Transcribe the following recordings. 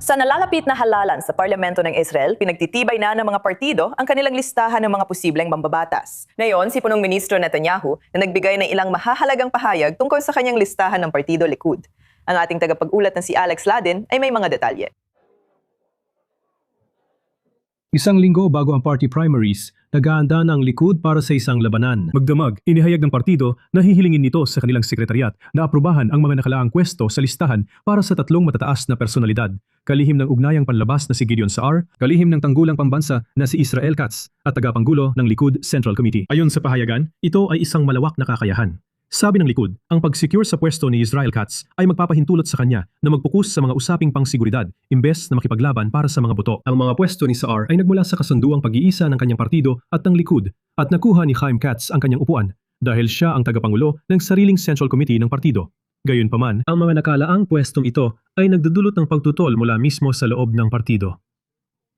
Sa nalalapit na halalan sa parlamento ng Israel, pinagtitibay na ng mga partido ang kanilang listahan ng mga posibleng mambabatas. Ngayon, si Punong Ministro Netanyahu na nagbigay ng ilang mahahalagang pahayag tungkol sa kanyang listahan ng Partido Likud. Ang ating tagapag-ulat na si Alex Ladin ay may mga detalye. Isang linggo bago ang party primaries, nag-aanda na ang Likud para sa isang labanan. Magdamag, inihayag ng partido na hihilingin nito sa kanilang sekretariat na aprubahan ang mga nakalaang pwesto sa listahan para sa tatlong matataas na personalidad. Kalihim ng ugnayang panlabas na si Gideon Saar, kalihim ng tanggulang pambansa na si Israel Katz at tagapanggulo ng Likud Central Committee. Ayon sa pahayagan, ito ay isang malawak na kakayahan. Sabi ng Likud, ang pag-secure sa pwesto ni Israel Katz ay magpapahintulot sa kanya na mag-focus sa mga usaping pangsiguridad imbes na makipaglaban para sa mga boto. Ang mga pwesto ni Saar ay nagmula sa kasunduang pag-iisa ng kanyang partido at ng Likud at nakuha ni Chaim Katz ang kanyang upuan dahil siya ang tagapangulo ng sariling Central Committee ng partido. Gayunpaman, ang mga nakalaang pwestong ito ay nagdudulot ng pagtutol mula mismo sa loob ng partido.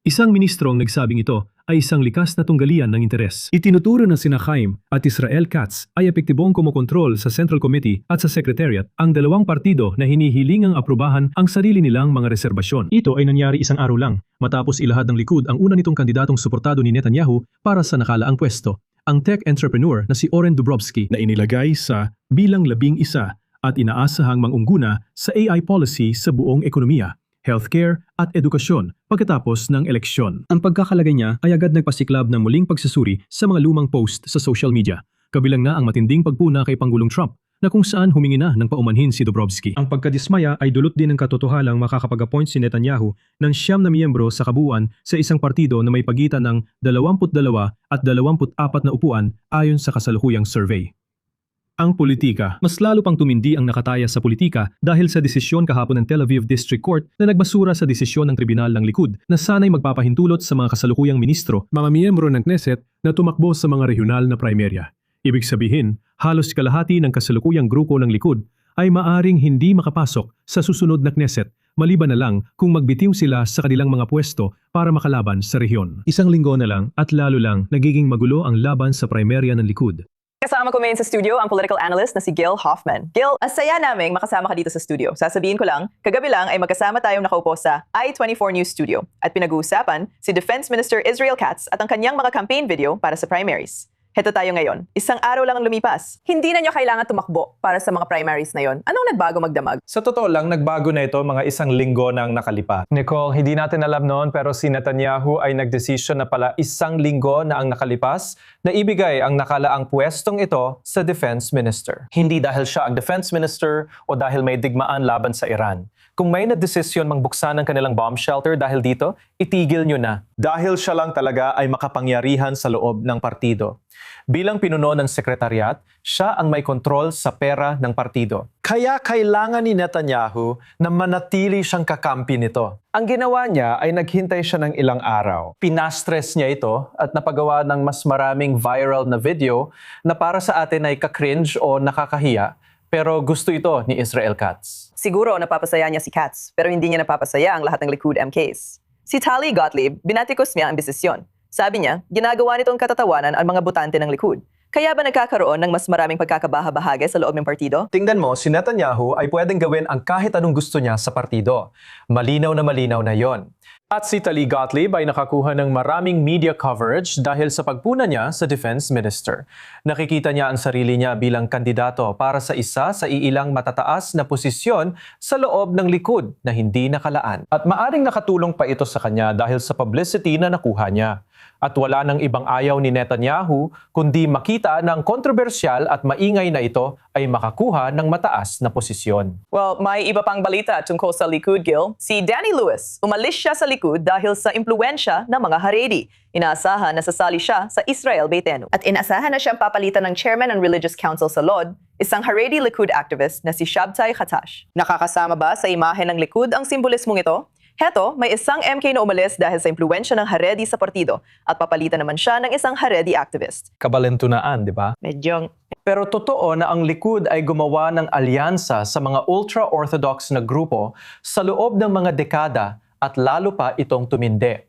Isang ministrong nagsabing ito ay isang likas na tunggalian ng interes. Itinuturo na sina Chaim at Israel Katz ay epektibong kumokontrol sa Central Committee at sa Secretariat ang dalawang partido na hinihilingang aprubahan ang sarili nilang mga reserbasyon. Ito ay nangyari isang araw lang matapos ilahad ng Likud ang una nitong kandidatong suportado ni Netanyahu para sa nakalaang pwesto, ang tech entrepreneur na si Oren Dubrovsky na inilagay sa bilang 11 at inaasahang mangungguna sa AI policy sa buong ekonomiya, healthcare at edukasyon pagkatapos ng eleksyon. Ang pagkakalagay niya ay agad nagpasiklab ng muling pagsusuri sa mga lumang post sa social media. Kabilang na ang matinding pagpuna kay Pangulong Trump na kung saan humingi na ng paumanhin si Dubrovsky. Ang pagkadismaya ay dulot din ng katotohalang makakapag-appoint si Netanyahu ng 9 na miyembro sa kabuuan sa isang partido na may pagitan ng 22 at 24 na upuan ayon sa kasalukuyang survey. Ang politika. Mas lalo pang tumindi ang nakataya sa politika dahil sa desisyon kahapon ng Tel Aviv District Court na nagbasura sa desisyon ng tribunal ng Likud na sana'y magpapahintulot sa mga kasalukuyang ministro, mga miyembro ng Knesset na tumakbo sa mga regional na primerya. Ibig sabihin, halos kalahati ng kasalukuyang grupo ng Likud ay maaring hindi makapasok sa susunod na Knesset maliban na lang kung magbitiw sila sa kanilang mga pwesto para makalaban sa rehiyon. Isang linggo na lang at lalo lang nagiging magulo ang laban sa primerya ng Likud. Kasama ko ngayon sa studio ang political analyst na si Gil Hoffman. Gil, ang saya naming makasama ka dito sa studio. Sasabihin ko lang, kagabi lang ay magkasama tayong nakaupo sa I-24 News Studio at pinag-uusapan si Defense Minister Israel Katz at ang kanyang mga campaign video para sa primaries. Heto tayo ngayon. Isang araw lang ang lumipas. Hindi na nyo kailangan tumakbo para sa mga primaries na yon. Anong nagbago magdamag? Sa totoo lang, nagbago na ito mga isang linggo nang nakalipas. Nicole, hindi natin alam noon pero si Netanyahu ay nagdesisyon na pala isang linggo na ang nakalipas na ibigay ang nakalaang pwestong ito sa Defense Minister. Hindi dahil siya ang Defense Minister o dahil may digmaan laban sa Iran. Kung may nadesisyon mangbuksan ng kanilang bomb shelter dahil dito, itigil nyo na. Dahil siya lang talaga ay makapangyarihan sa loob ng partido. Bilang pinuno ng sekretariat, siya ang may kontrol sa pera ng partido. Kaya kailangan ni Netanyahu na manatili siyang kakampi nito. Ang ginawa niya ay naghintay siya ng ilang araw. Pinastress niya ito at napagawa ng mas maraming viral na video na para sa atin ay ka-cringe o nakakahiya. Pero gusto ito ni Israel Katz. Siguro napapasaya niya si Katz, pero hindi niya napapasaya ang lahat ng Likud MKs. Si Tali Gottlieb, binatikos niya ang desisyon. Sabi niya, ginagawa nitong katatawanan ang mga botante ng Likud. Kaya ba nagkakaroon ng mas maraming pagkakabaha-bahagi sa loob ng partido? Tingnan mo, si Netanyahu ay pwedeng gawin ang kahit anong gusto niya sa partido. Malinaw na yon. At si Tali Gottlieb ay nakakuha ng maraming media coverage dahil sa pagpuna niya sa Defense Minister. Nakikita niya ang sarili niya bilang kandidato para sa isa sa iilang matataas na posisyon sa loob ng Likud na hindi nakalaan. At maaring nakatulong pa ito sa kanya dahil sa publicity na nakuha niya. At wala nang ibang ayaw ni Netanyahu kundi makita ng kontrobersyal at maingay na ito ay makakuha ng mataas na posisyon. Well, may iba pang balita tungkol sa Likud, Gil. Si Danny Lewis, umalis siya sa Likud dahil sa impluwensya ng mga Haredi. Inaasahan na sasali siya sa Israel Beitenu. At inaasahan na siyang papalitan ng Chairman ng Religious Council sa Lod, isang Haredi Likud activist na si Shabtai Khatash. Nakakasama ba sa imahe ng Likud ang simbolismong ito? Heto, may isang MK na umalis dahil sa impluwensya ng Haredi sa partido at papalitan naman siya ng isang Haredi activist. Kabalentunaan, di ba? Medyong... Pero totoo na ang Likud ay gumawa ng alyansa sa mga ultra-orthodox na grupo sa loob ng mga dekada at lalo pa itong tumindi.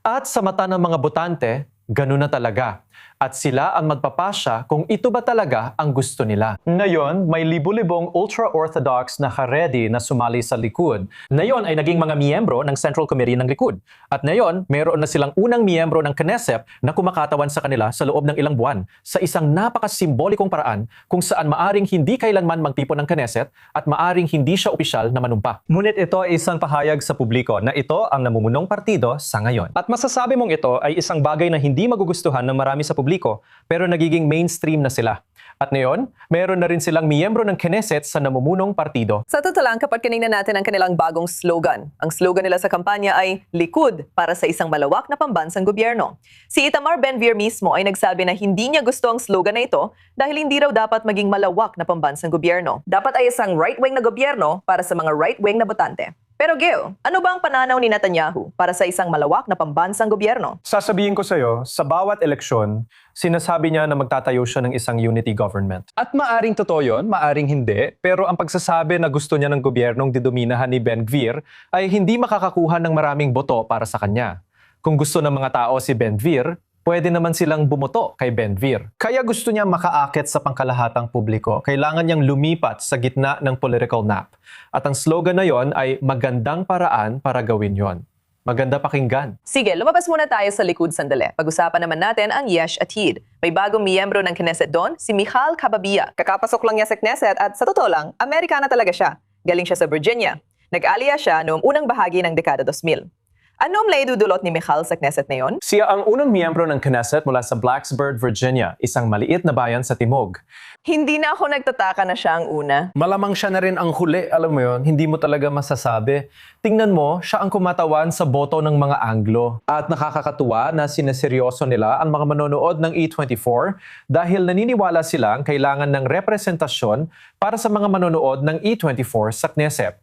At sa mata ng mga botante, ganun na talaga. at sila ang magpapasya kung ito ba talaga ang gusto nila. Ngayon, may libu-libong ultra-orthodox na karedi na sumali sa Likud. Ngayon ay naging mga miyembro ng Central Committee ng Likud. At ngayon, meron na silang unang miyembro ng Knesset na kumakatawan sa kanila sa loob ng ilang buwan sa isang napakasimbolikong paraan kung saan maaring hindi kailanman magtipon ng Knesset at maaring hindi siya opisyal na manumpa. Ngunit ito ay isang pahayag sa publiko na ito ang namumunong partido sa ngayon. At masasabi mong ito ay isang bagay na hindi magugustuhan ng marami sa publiko pero nagiging mainstream na sila. At ngayon, meron na rin silang miyembro ng Knesset sa namumunong partido. Sa totoo lang, kapag kinignan natin ang kanilang bagong slogan, ang slogan nila sa kampanya ay Likud para sa isang malawak na pambansang gobyerno. Si Itamar Ben-Gvir mismo ay nagsabi na hindi niya gusto ang slogan na ito dahil hindi raw dapat maging malawak na pambansang gobyerno. Dapat ay isang right-wing na gobyerno para sa mga right-wing na botante. Pero Gil, ano ba ang pananaw ni Netanyahu para sa isang malawak na pambansang gobyerno? Sasabihin ko sa'yo, sa bawat eleksyon, sinasabi niya na magtatayo siya ng isang unity government. At maaring totoo yun, maaring hindi, pero ang pagsasabi na gusto niya ng gobyernong didominahan ni Ben-Gvir ay hindi makakakuha ng maraming boto para sa kanya. Kung gusto ng mga tao si Ben-Gvir, pwede naman silang bumoto kay Ben-Gvir. Kaya gusto niya makaakit sa pangkalahatang publiko. Kailangan niyang lumipat sa gitna ng political nap. At ang slogan na yon ay magandang paraan para gawin yon. Maganda pakinggan. Sige, lumabas muna tayo sa Likud sandali. Pag-usapan naman natin ang Yesh Atid. May bagong miyembro ng Knesset doon, si Michal Kababia. Kakapasok lang niya sa Knesset at sa totoo lang, Amerikana talaga siya. Galing siya sa Virginia. Nag-aliyah siya noong unang bahagi ng dekada 2000. Ano ang naidudulot ni Michal sa Knesset na yon? Siya ang unang miyembro ng Knesset mula sa Blacksburg, Virginia, isang maliit na bayan sa Timog. Hindi na ako nagtataka na siya ang una. Malamang siya na rin ang huli, alam mo yon, hindi mo talaga masasabi. Tingnan mo, siya ang kumatawan sa boto ng mga Anglo. At nakakatuwa na sineseryoso nila ang mga manonood ng E24 dahil naniniwala silang kailangan ng representasyon para sa mga manonood ng E24 sa Knesset.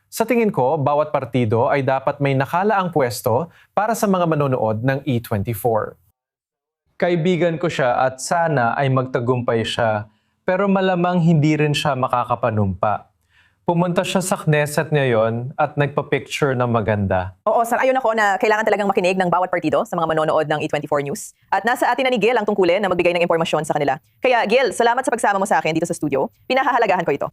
Sa tingin ko, bawat partido ay dapat may nakalaang pwesto para sa mga manonood ng E24. Kaibigan ko siya at sana ay magtagumpay siya, pero malamang hindi rin siya makakapanumpa. Pumunta siya sa Knesset ngayon at nagpa-picture na maganda. Oo, sang-ayon ako na kailangan talagang makinig ng bawat partido sa mga manonood ng E24 News. At nasa atin na ni Gil ang tungkulin na magbigay ng impormasyon sa kanila. Kaya Gil, salamat sa pagsama mo sa akin dito sa studio. Pinahahalagahan ko ito.